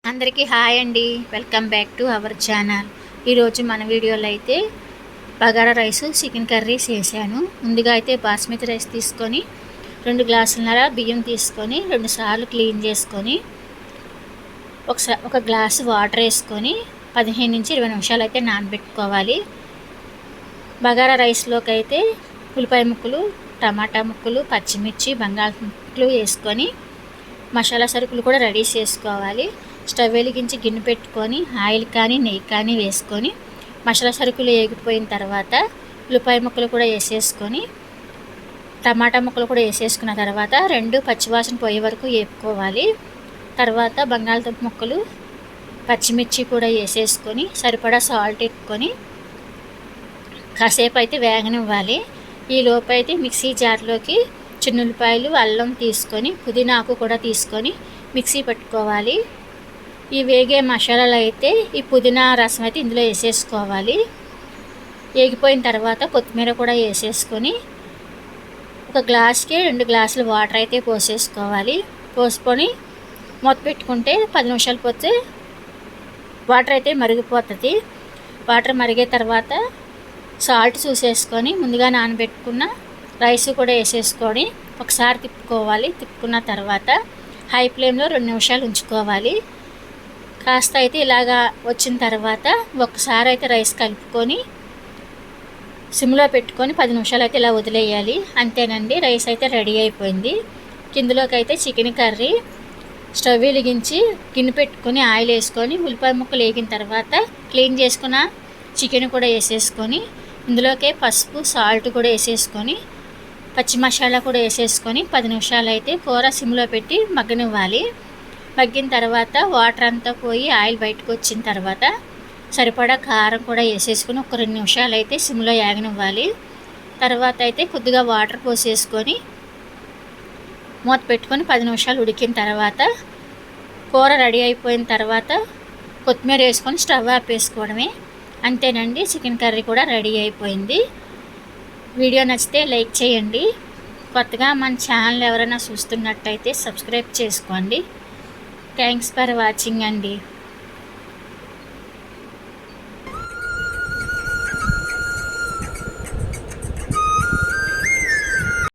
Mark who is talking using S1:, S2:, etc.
S1: అందరికీ హాయ్ అండి. Welcome back to our channel. ఈరోజు మన వీడియోలో అయితే బగారా రైస్ చికెన్ కర్రీ చేశాను. ముందుగా అయితే బాస్మతి రైస్ తీసుకొని 2 గ్లాసులన్నర బియ్యం తీసుకొని 2 సార్లు క్లీన్ చేసుకొని ఒక గ్లాసు వాటర్ వేసుకొని 15 నుంచి 20 నిమిషాలు అయితే నానబెట్టుకోవాలి. బగారా రైస్లోకి అయితే ఉల్లిపాయ ముక్కలు, టమాటా ముక్కలు, పచ్చిమిర్చి, బంగాళదుంపలు వేసుకొని మసాలా సరుకులు కూడా రెడీ చేసుకోవాలి. స్టవ్ వెలిగించి గిన్నె పెట్టుకొని ఆయిల్ కానీ నెయ్యి కానీ వేసుకొని మసాలా సరుకులు వేగిపోయిన తర్వాత ఉల్లిపాయ ముక్కలు కూడా వేసేసుకొని టమాటా ముక్కలు కూడా వేసేసుకున్న తర్వాత 2 పచ్చివాసన పోయే వరకు వేపుకోవాలి. తర్వాత బంగాళదుంప ముక్కలు, పచ్చిమిర్చి కూడా వేసేసుకొని సరిపడా సాల్ట్ వేసుకొని కాసేపు అయితే వేగనివ్వాలి. ఈ లోపు అయితే మిక్సీ జార్లోకి చిన్నుల్లిపాయలు, అల్లం తీసుకొని పుదీనాకు కూడా తీసుకొని మిక్సీ పెట్టుకోవాలి. ఈ వేగే మసాలాలు అయితే ఈ పుదీనా రసం అయితే ఇందులో వేసేసుకోవాలి. వేగిపోయిన తర్వాత కొత్తిమీర కూడా వేసేసుకొని ఒక గ్లాస్కి 2 గ్లాసులు వాటర్ అయితే పోసేసుకోవాలి. పోసుకొని మూత పెట్టుకుంటే 10 నిమిషాలు పోతే వాటర్ అయితే మరిగిపోతుంది. వాటర్ మరిగే తర్వాత సాల్ట్ చూసేసుకొని ముందుగా నానబెట్టుకున్న రైస్ కూడా వేసేసుకొని ఒకసారి తిప్పుకోవాలి. తిప్పుకున్న తర్వాత హై ఫ్లేమ్లో 2 నిమిషాలు ఉంచుకోవాలి. కాస్త అయితే ఇలాగా వచ్చిన తర్వాత ఒకసారి అయితే రైస్ కలుపుకొని సిమ్లో పెట్టుకొని 10 నిమిషాలు అయితే ఇలా వదిలేయాలి. అంతేనండి, రైస్ అయితే రెడీ అయిపోయింది. కిందలోకి అయితే చికెన్ కర్రీ స్టవ్ వెలిగించి గిన్నె పెట్టుకొని ఆయిల్ వేసుకొని ఉల్లిపాయ ముక్కలు వేగిన తర్వాత క్లీన్ చేసుకున్న చికెన్ కూడా వేసేసుకొని ఇందులోకే పసుపు, సాల్ట్ కూడా వేసేసుకొని పచ్చి మసాలా కూడా వేసేసుకొని 10 నిమిషాలు అయితే కూర సిమ్లో పెట్టి మగ్గనివ్వాలి. మగ్గిన తర్వాత వాటర్ అంతా పోయి ఆయిల్ బయటకు వచ్చిన తర్వాత సరిపడా కారం కూడా వేసేసుకొని ఒక 2 నిమిషాలు అయితే సిమ్లో యాగనివ్వాలి. తర్వాత అయితే కొద్దిగా వాటర్ పోసేసుకొని మూత పెట్టుకొని 10 నిమిషాలు ఉడికిన తర్వాత కూర రెడీ అయిపోయిన తర్వాత కొత్తిమీర వేసుకొని స్టవ్ ఆపేసుకోవడమే. అంతేనండి, చికెన్ కర్రీ కూడా రెడీ అయిపోయింది. వీడియో నచ్చితే లైక్ చేయండి. కొత్తగా మన ఛానల్ ఎవరైనా చూస్తున్నట్టయితే సబ్స్క్రైబ్ చేసుకోండి. థ్యాంక్స్ ఫర్ వాచింగ్ అండి.